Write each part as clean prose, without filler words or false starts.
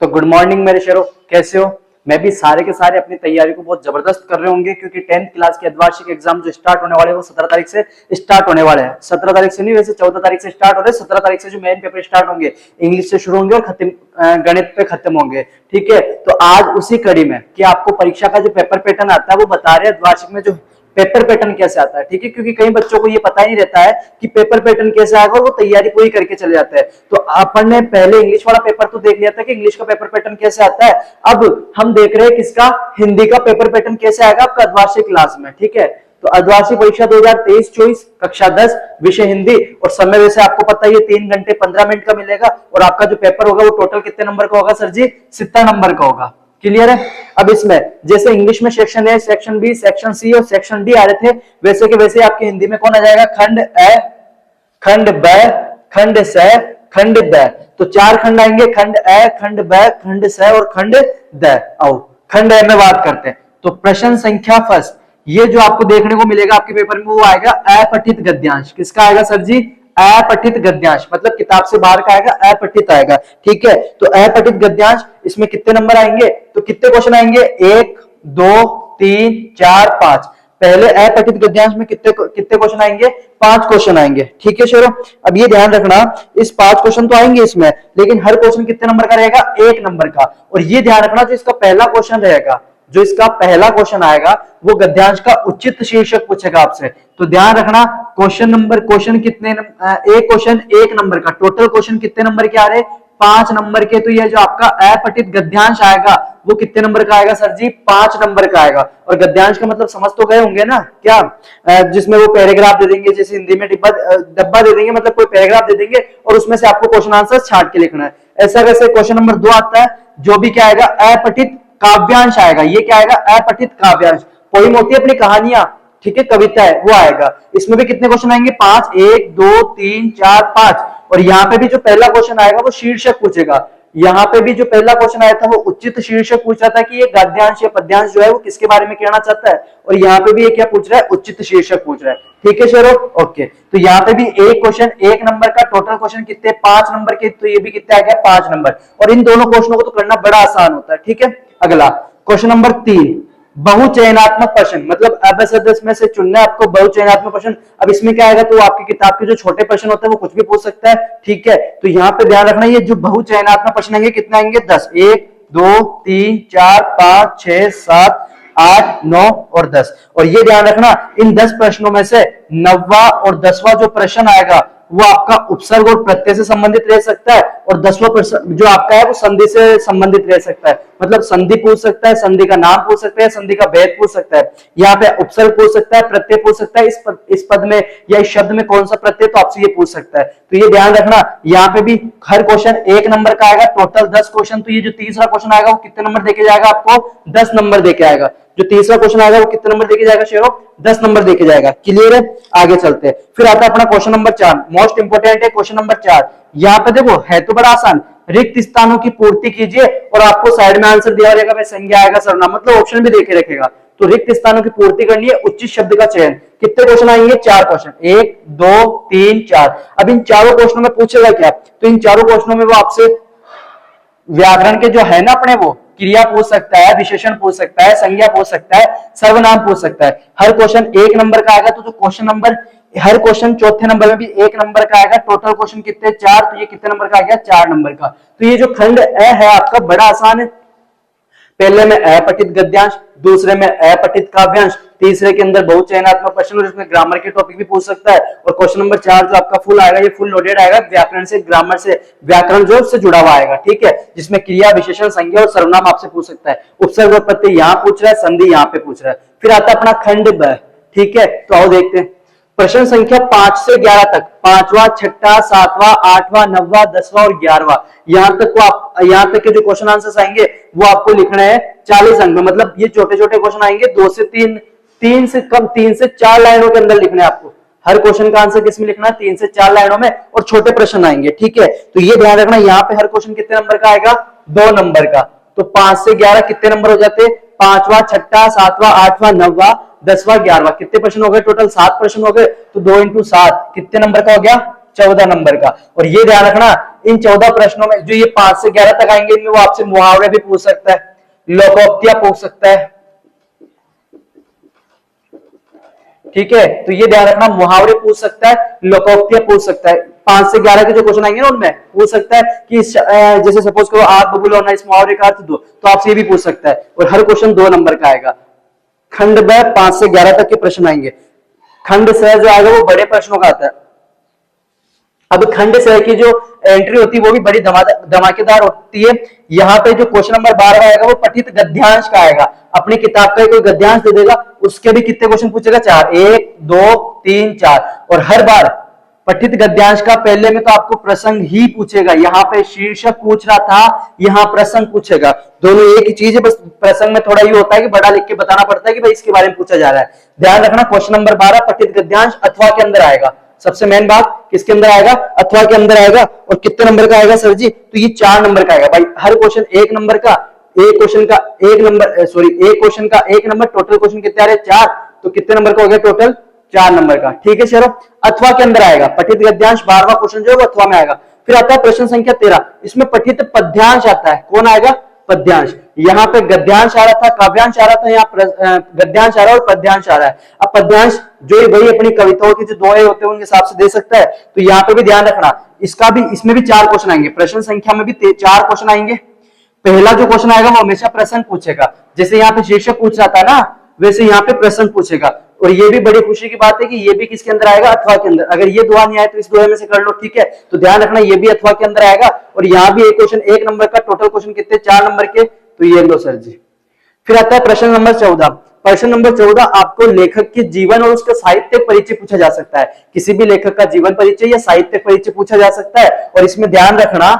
तो good morning मेरे शेरों, कैसे हो? मैं भी सारे के सारे अपनी तैयारी को बहुत जबरदस्त कर रहे होंगे क्योंकि 10th क्लास के अर्धवार्षिक एग्जाम जो स्टार्ट होने वाले हैं वो 17 तारीख से स्टार्ट होने वाले हैं। 17 तारीख से नहीं, वैसे 14 तारीख से स्टार्ट हो रहे हैं। 17 तारीख से जो मेन पेपर स्टार्ट होंगे इंग्लिश से शुरू होंगे और खत्म गणित पे खत्म होंगे। ठीक है, तो आज उसी कड़ी में कि आपको परीक्षा का जो पेपर पैटर्न आता है वो बता रहे हैं अर्धवार्षिक में जो पेपर पैटर्न कैसे आता है। ठीक है, क्योंकि कई बच्चों को ये पता ही नहीं रहता है कि पेपर पैटर्न कैसे आएगा और वो तैयारी पूरी करके चले जाते हैं। तो अपन ने पहले इंग्लिश वाला पेपर तो देख लिया था कि इंग्लिश का पेपर पैटर्न कैसे आता है। अब हम देख रहे हैं किसका, हिंदी का पेपर पैटर्न कैसे आएगा आपका अर्धवार्षिक क्लास में। ठीक है, तो अर्धवार्षिक परीक्षा 2023-24 कक्षा 10 विषय हिंदी, और समय वैसे आपको पता ही है 3 घंटे 15 मिनट का मिलेगा। और आपका जो पेपर होगा वो टोटल कितने नंबर का होगा सर जी? 70 नंबर का होगा। क्लियर है? अब इसमें जैसे इंग्लिश में section A, section B, section C और सेक्शन डी आ रहे थे, वैसे के वैसे आपके हिंदी में कौन आ जाएगा? खंड ए, खंड ब, खंड स, खंड द। तो 4 खंड आएंगे, खंड ए, खंड ब, खंड स और खंड द। आओ खंड ए में बात करते हैं। तो प्रश्न संख्या फर्स्ट, ये जो आपको देखने को मिलेगा आपके पेपर में वो आएगा अपठित गद्यांश। किसका आएगा सर जी? अपठित गद्यांश, मतलब किताब से बाहर का आएगा, अपठित आएगा। ठीक है, तो अपठित गद्यांश, इसमें कितने नंबर आएंगे? तो कितने क्वेश्चन आएंगे? 1 2 3 4 5। पहले अपठित गद्यांश में कितने क्वेश्चन आएंगे? 5 क्वेश्चन आएंगे। ठीक है शेरों, अब ये ध्यान रखना, इस 5 क्वेश्चन तो आएंगे इसमें, लेकिन हर क्वेश्चन कितने नंबर का रहेगा? 1 नंबर का। और ये ध्यान रखना, जो इसका पहला क्वेश्चन रहेगा, जो इसका पहला क्वेश्चन आएगा वो गद्यांश का उचित शीर्षक पूछेगा आपसे। तो ध्यान रखना, क्वेश्चन कितने, एक क्वेश्चन 1 नंबर का, टोटल क्वेश्चन कितने नंबर के आ रहे? 5 नंबर के। तो ये जो आपका अपठित गद्यांश आएगा वो कितने नंबर का आएगा सर जी? 5 नंबर का आएगा। और गद्यांश का मतलब समझ तो गए होंगे ना क्या? जिसमें वो पैराग्राफ दे देंगे, जैसे हिंदी में डब्बा दे देंगे, मतलब कोई पैराग्राफ दे देंगे और उसमें से आपको क्वेश्चन आंसर छांट के लिखना है। ऐसा वैसे क्वेश्चन नंबर 2 आता है, जो भी क्या आएगा? अपठित काव्यांश आएगा। ये क्या आएगा? अपठित काव्यांश। पोइम होती है अपनी कहानियां, ठीक है, कविता है, वो आएगा। इसमें भी कितने क्वेश्चन आएंगे? 5, 1 2 3 4 5। और यहाँ पे भी जो पहला क्वेश्चन आएगा वो शीर्षक पूछेगा। यहाँ पे भी जो पहला क्वेश्चन आया था वो उचित शीर्षक पूछा था कि ये गद्यांश या पद्यांश जो है वो किसके बारे में कहना चाहता है। और यहाँ पे भी ये क्या पूछ रहा है? उचित शीर्षक पूछ रहा है। ठीक है शेरों, ओके। तो यहाँ पे भी एक क्वेश्चन 1 नंबर का, टोटल क्वेश्चन कितने? 5 नंबर के। तो ये भी कितने आ गया? 5 नंबर। और इन दोनों क्वेश्चनों को तो करना बड़ा आसान होता है। ठीक है, अगला क्वेश्चन नंबर 3, बहुचयनात्मक प्रश्न, मतलब अब में से चुनना है आपको बहुचयनात्मक प्रश्न। अब इसमें क्या आएगा? तो आपकी किताब के जो छोटे प्रश्न होते हैं वो कुछ भी पूछ सकता है। ठीक है, तो यहाँ पे ध्यान रखना, ये जो बहुचयनात्मक प्रश्न आएंगे कितने आएंगे? 10। 1 2 3 4 5 6 7 8 9 और 10। और ये ध्यान रखना, इन 10 प्रश्नों में से 9वां और 10वां जो प्रश्न आएगा वो आपका उपसर्ग और प्रत्यय से संबंधित रह सकता है, और 10वां प्रश्न जो आपका है वो संधि से संबंधित रह सकता है। मतलब संधि पूछ सकता है, संधि का नाम पूछ सकता है, संधि का भेद पूछ सकता है। यहाँ पे उपसर्ग पूछ सकता है, प्रत्यय पूछ सकता है, इस पद में या इस शब्द में कौन सा प्रत्यय, तो आपसे ये पूछ सकता है। तो ये ध्यान रखना, यहाँ पे भी हर क्वेश्चन 1 नंबर का आएगा, टोटल 10 क्वेश्चन। तो ये जो तीसरा क्वेश्चन आएगा वो कितने नंबर देके जाएगा? आपको 10 नंबर देके आएगा। जो तीसरा क्वेश्चन आएगा वो कितने नंबर देके जाएगा शेरों? 10 नंबर देके जाएगा। क्लियर है? आगे चलते हैं। फिर आता है अपना क्वेश्चन नंबर 4, मोस्ट इंपोर्टेंट है क्वेश्चन नंबर 4। यहाँ पे देखो है तो बड़ा आसान, रिक्त स्थानों की पूर्ति कीजिए, और आपको साइड में आंसर दिया रहेगा, संज्ञा आएगा, सर्वनाम, मतलब ऑप्शन भी देके रखेगा। तो रिक्त स्थानों की पूर्ति करनी है, उचित शब्द का चयन। कितने क्वेश्चन आएंगे? 4 क्वेश्चन, 1 2 3 4। अब इन चारों क्वेश्चनों में पूछेगा क्या? तो इन चारों क्वेश्चनों में वो आपसे व्याकरण के जो है ना अपने, वो क्रिया पूछ सकता है, विशेषण पूछ सकता है, संज्ञा पूछ सकता है, सर्वनाम पूछ सकता है। हर क्वेश्चन 1 नंबर का आएगा। तो जो क्वेश्चन नंबर, हर क्वेश्चन चौथे नंबर में भी 1 नंबर का आएगा। टोटल क्वेश्चन कितने? 4। तो ये कितने नंबर का आ गया? 4 नंबर का। तो ये जो खंड ए है आपका बड़ा आसान है। पहले में अपठित गद्यांश, दूसरे में अपठित काव्यांश, तीसरे के अंदर बहुचयनात्मक प्रश्न, और इसमें ग्रामर के टॉपिक भी पूछ सकता है। और क्वेश्चन नंबर 4 जो आपका फुल आएगा, ये फुल लोडेड आएगा, व्याकरण से, ग्रामर से, व्याकरण जो से जुड़ा हुआ आएगा। ठीक है, जिसमें क्रिया, विशेषण, संज्ञा और सर्वनाम आपसे पूछ सकता है। उपसर्ग और प्रत्यय यहाँ पूछ रहा है, संधि यहाँ पे पूछ रहा है। फिर आता है अपना खंड ब। ठीक है, तो आओ देखते हैं प्रश्न संख्या 5 से 11 तक, 5वां 6वां 7वां 8वां 9वां 10वां और 11वां, यहाँ तक के जो क्वेश्चन आंसर्स आएंगे वो आपको लिखना है 40 अंक में। मतलब ये छोटे छोटे क्वेश्चन आएंगे, 2 से 3 से कम, 3 से 4 लाइनों के अंदर लिखना है आपको। हर क्वेश्चन का आंसर किसमें लिखना है? 3 से 4 लाइनों में, और छोटे प्रश्न आएंगे। ठीक है, तो ये ध्यान रखना, यहाँ पे हर क्वेश्चन कितने नंबर का आएगा? 2 नंबर का। तो 5 से 11 कितने नंबर हो जाते? 5वां 6वां 7वां 8वां 9वां 10वां 11वां। कितने प्रश्न हो गए? टोटल 7 प्रश्न हो गए। तो 2 × 7 कितने नंबर का हो गया? 14 नंबर का। और ये ध्यान रखना, इन 14 प्रश्नों में जो ये 5 से 11 तक आएंगे, इनमें वो आपसे मुहावरे भी पूछ सकता है, लोकोक्तियां पूछ सकता है। ठीक है, तो ये ध्यान रखना, मुहावरे पूछ सकता है, लोकोक्तियां पूछ सकता है। 5 से 11 के जो क्वेश्चन आएंगे ना उनमें पूछ सकता है कि जैसे सपोज करो आग बबूल होना, इस मुहावरे का अर्थ दो, तो आपसे ये भी पूछ सकता है। और हर क्वेश्चन 2 नंबर का आएगा। खंड ब 5 से 11 तक के प्रश्न आएंगे। खंड स जो आएगा वो बड़े प्रश्नों का आता है। अब खंड स की जो एंट्री होती है वो भी बड़ी धमाकेदार होती है। यहाँ पे जो क्वेश्चन नंबर 12 आएगा वो पठित गद्यांश का आएगा। अपनी किताब का कोई गद्यांश दे देगा, उसके भी कितने क्वेश्चन पूछेगा? 4, 1 2 3 4। और हर बार पठित गद्यांश का पहले में तो आपको प्रसंग ही पूछेगा। यहाँ पे शीर्षक पूछ रहा था, यहाँ प्रसंग पूछेगा, दोनों एक ही चीज है, बस प्रसंग में थोड़ा ये होता है कि बड़ा लिख के बताना पड़ता है कि भाई इसके बारे में पूछा जा रहा है। ध्यान रखना, क्वेश्चन नंबर 12 पठित गद्यांश अथवा के अंदर आएगा। सबसे मेन बात किसके अंदर आएगा? अथवा के अंदर आएगा। और कितने नंबर का आएगा सर जी? तो ये 4 नंबर का आएगा भाई। हर क्वेश्चन 1 नंबर का, एक क्वेश्चन का 1 नंबर, सॉरी एक क्वेश्चन का 1 नंबर, टोटल क्वेश्चन कितने आ रहे? 4। तो कितने नंबर का हो गया टोटल? 4 नंबर का। ठीक है शेरो, अथवा के अंदर आएगा। पठित गद्यांश 12वां क्वेश्चन जो है वो अथवा में आएगा। फिर आता है प्रश्न संख्या 13, इसमें पठित पद्यांश आता है। कौन आएगा? पद्यांश। यहाँ पे गद्यांश आ रहा था, काव्यांश आ रहा था, यहाँ गद्यांश आ रहा है और पद्यांश आ रहा है। अब पद्यांश जो वही अपनी कविताओं के जो दोहे होते हैं उनके हिसाब से दे सकता है। तो यहाँ पे भी ध्यान रखना, इसका भी, इसमें भी 4 क्वेश्चन आएंगे। प्रश्न संख्या में भी 4 क्वेश्चन आएंगे। पहला जो क्वेश्चन आएगा वो हमेशा प्रसंग पूछेगा। जैसे यहाँ पे शीर्षक पूछ रहा था ना, वैसे यहाँ पे प्रसंग पूछेगा। और ये भी बड़ी खुशी की बात है कि ये भी किसके अंदर आएगा? अथवा के अंदर। अगर ये दुआ नहीं आए तो इस दुआ में से कर लो, ठीक है। तो ध्यान रखना, ये भी अथवा के अंदर आएगा। और यहाँ भी एक क्वेश्चन 1 नंबर का, टोटल क्वेश्चन कितने? 4 नंबर के। तो ये लो सर जी। फिर आता है प्रश्न नंबर 14। प्रश्न नंबर 14 आपको लेखक के जीवन और उसका साहित्य परिचय पूछा जा सकता है। किसी भी लेखक का जीवन परिचय या साहित्य परिचय पूछा जा सकता है। और इसमें ध्यान रखना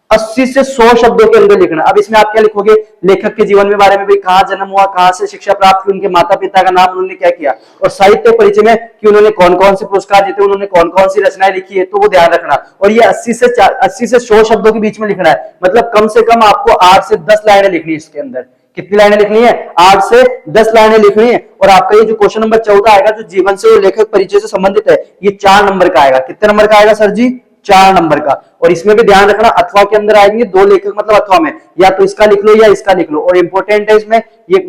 80 से 100 शब्दों के अंदर लिखना। अब इसमें आप क्या लिखोगे? लेखक के जीवन में बारे में, भाई कहाँ जन्म हुआ, कहाँ से शिक्षा प्राप्त की, उनके माता पिता का नाम, उन्होंने क्या किया, और साहित्य परिचय में कि उन्होंने कौन कौन से पुरस्कार जीते, उन्होंने कौन कौन सी रचनाएं लिखी है, तो वो ध्यान रखना। और ये 80 से 100 शब्दों के बीच में लिखना है। मतलब कम से कम आपको 8 से 10 लाइनें लिखनी है इसके अंदर। कितनी लाइनें लिखनी है? 8 से 10 लाइनें लिखनी है। और आपका ये जो क्वेश्चन नंबर 14 आएगा, जो जीवन से और लेखक परिचय से संबंधित है, ये 4 नंबर का आएगा। कितने नंबर का आएगा सर जी? 4 नंबर का। और इसमें भी ध्यान रखना, अथवा के अंदर आएंगे 2 लेखक, मतलब अथवा में या तो इसका लिख लो या इसका लिख लो। और इंपॉर्टेंट है इसमें ये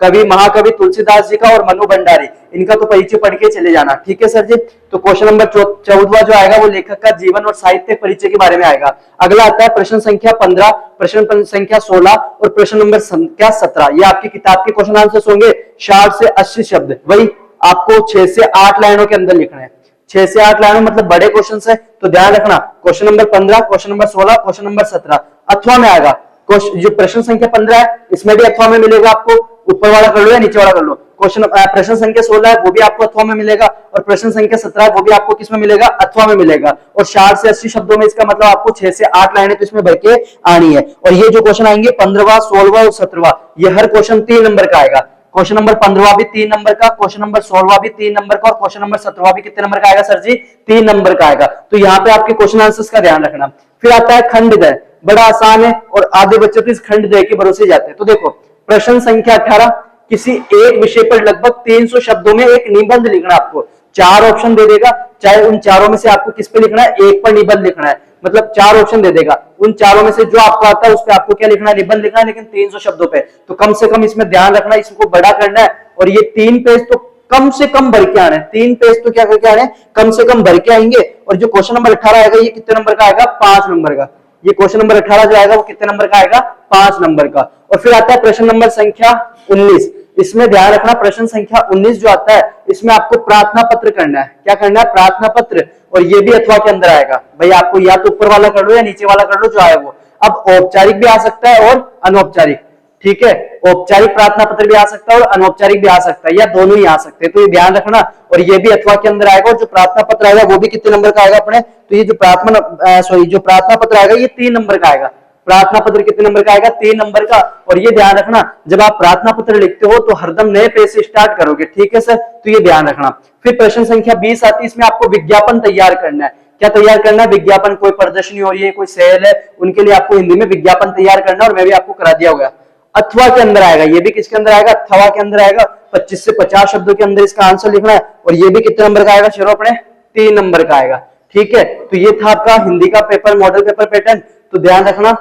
कवि, महाकवि तुलसीदास जी का और मनु भंडारी, इनका तो परिचय पढ़ के चले जाना, ठीक है सर जी। तो क्वेश्चन नंबर 14 जो आएगा वो लेखक का जीवन और साहित्य परिचय के बारे में आएगा। अगला आता है प्रश्न संख्या 15, प्रश्न संख्या 16 और प्रश्न नंबर संख्या 17। ये आपकी किताब के क्वेश्चन आंसर होंगे। 60 से 80 शब्द, वही आपको 6 से 8 लाइनों के अंदर लिखना है। 6 से 8 लाइनों मतलब बड़े क्वेश्चन है। तो ध्यान रखना, question number 15, question number 16, question number 17 अथवा में आएगा। जो प्रश्न संख्या 15 है इसमें भी अथवा में मिलेगा आपको। ऊपर वाला कर लो या नीचे वाला कर लो। प्रश्न संख्या 16 है वो भी आपको अथवा में मिलेगा। और प्रश्न संख्या 17 है वो भी आपको किसमें मिलेगा? अथवा में मिलेगा। और 60 से 80 शब्दों में, इसका मतलब आपको 6 से 8 लाइनें तो इसमें भर के आनी है। और ये जो क्वेश्चन आएंगे 15वां, 16वां और 17वां, ये हर क्वेश्चन 3 नंबर का आएगा। क्वेश्चन नंबर 15वां भी 3 नंबर का, क्वेश्चन नंबर 16वां भी 3 नंबर का, और क्वेश्चन नंबर 17वां भी कितने नंबर का आएगा सर जी? 3 नंबर का आएगा। तो यहाँ पे आपके क्वेश्चन आंसर्स का ध्यान रखना। फिर आता है खंड द, बड़ा आसान है और आधे बच्चे तो इस खंड द के भरोसे जाते हैं। तो देखो प्रश्न संख्या 18, किसी एक विषय पर लगभग 300 शब्दों में एक निबंध लिखना। आपको 4 ऑप्शन दे देगा, चाहे उन चारों में से आपको किस पे लिखना है? एक पर निबंध लिखना है। मतलब 4 ऑप्शन दे देगा, उन चारों में से जो आपको आता है उस पे आपको क्या लिखना है? निबंध लिखना है, लेकिन 300 शब्दों पे। तो कम से कम इसमें ध्यान रखना, इसको बड़ा करना है। और ये 3 पेज तो कम से कम भर के आना है। 3 पेज तो क्या करके आने हैं? कम से कम भर के आएंगे। और जो क्वेश्चन नंबर 18 आएगा ये कितने नंबर का आएगा? 5 नंबर का। ये क्वेश्चन नंबर 18 जो आएगा वो कितने नंबर का आएगा? 5 नंबर का। और फिर आता है प्रश्न नंबर संख्या 19। इसमें ध्यान रखना, प्रश्न संख्या 19 जो आता है इसमें आपको प्रार्थना पत्र करना है। क्या करना है? प्रार्थना पत्र। और ये भी अथवा के अंदर आएगा। भाई आपको या तो ऊपर वाला कर लो या नीचे वाला कर लो, जो आए वो। अब औपचारिक भी आ सकता है और अनौपचारिक, ठीक है। औपचारिक प्रार्थना पत्र भी आ सकता है और अनौपचारिक भी आ सकता है, या दोनों ही आ सकते हैं। तो ये ध्यान रखना। और ये भी अथवा के अंदर आएगा। और जो प्रार्थना पत्र आएगा वो भी कितने नंबर का आएगा अपने? तो ये जो प्रार्थना पत्र आएगा ये 3 नंबर का आएगा। प्रार्थना पत्र कितने नंबर का आएगा? 3 नंबर का। और ये ध्यान रखना, जब आप प्रार्थना पत्र लिखते हो तो हरदम नए पेज से स्टार्ट करोगे, ठीक है सर। तो ये ध्यान रखना। फिर प्रश्न संख्या 20 आती है, इसमें आपको विज्ञापन तैयार करना है। क्या तैयार करना है? विज्ञापन। कोई प्रदर्शनी हो रही है, कोई सेल है, उनके लिए आपको हिंदी में विज्ञापन तैयार करना है। और मैं भी आपको करा दिया होगा। अथवा के अंदर आएगा, ये भी किसके अंदर आएगा? अथवा के अंदर आएगा। 25 से 50 शब्दों के अंदर इसका आंसर लिखना है। और ये भी कितने नंबर का आएगा शेरो? अपने 3 नंबर का आएगा, ठीक है, तो ये था आपका हिंदी का पेपर मॉडल पेपर पैटर्न। तो ध्यान रखना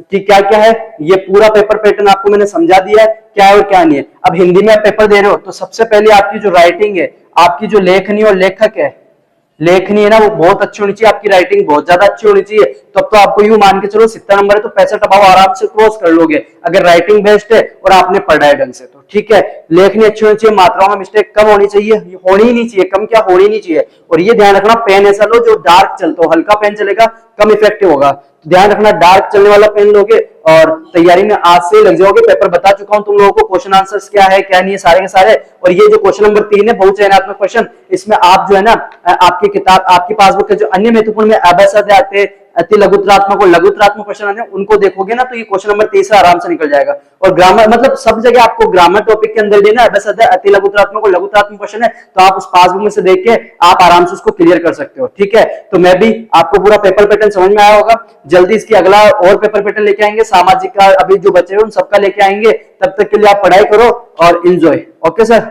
कि क्या क्या है, ये पूरा पेपर पैटर्न आपको मैंने समझा दिया है क्या है और क्या नहीं है। अब हिंदी में आप पेपर दे रहे हो तो सबसे पहले आपकी जो राइटिंग है, आपकी जो लेखनी और लेखक है, लेखनी है ना वो बहुत अच्छी होनी चाहिए, आपकी राइटिंग बहुत ज्यादा अच्छी होनी चाहिए। तब तो आपको यूं मान के चलो 70 नंबर है तो 65 अभाव आराम से क्रॉस कर लोगे, अगर राइटिंग बेस्ट है और आपने पढ़ा है ढंग से तो। ठीक है, लेखनी अच्छी होनी चाहिए, मात्राओं में मिस्टेक कम होनी चाहिए, होनी ही नहीं चाहिए, कम क्या होनी नहीं चाहिए। और ये ध्यान रखना पेन ऐसा लो जो डार्क चलता हो, हल्का पेन चलेगा कम इफेक्टिव होगा। तो ध्यान रखना डार्क चलने वाला पेन लोगे और तैयारी में आज से लग जाओगे। पेपर बता चुका हूं तुम लोगों को, क्वेश्चन आंसर्स क्या है क्या नहीं है सारे के सारे। और ये जो क्वेश्चन नंबर 3 है बहुचयनात्मक क्वेश्चन, इसमें आप जो है ना आपकी किताब आपकी पासबुक के जो अन्य महत्वपूर्ण में अभ्यास आते हैं, अति लघुतरात्मक और लघुतरात्मक क्वेश्चन आते हैं, उनको देखोगे ना तो ये क्वेश्चन नंबर 30 आराम से निकल जाएगा। और ग्रामर मतलब सब जगह आपको ग्रामर टॉपिक के अंदर देना अभ्यास अति लघुतरात्मक और लघुतरात्मक क्वेश्चन है, तो आप उस पासबुक में से देख के आप आराम से उसको क्लियर कर सकते हो। ठीक है, तो मैं भी आपको पूरा पेपर पैटर्न समझ में आया होगा। जल्दी इसकी अगला और पेपर पैटर्न लेके आएंगे, सामाजिक का अभी जो बचे हुए उन सबका लेके आएंगे। तब तक के लिए आप पढ़ाई करो और एंजॉय। Okay sir.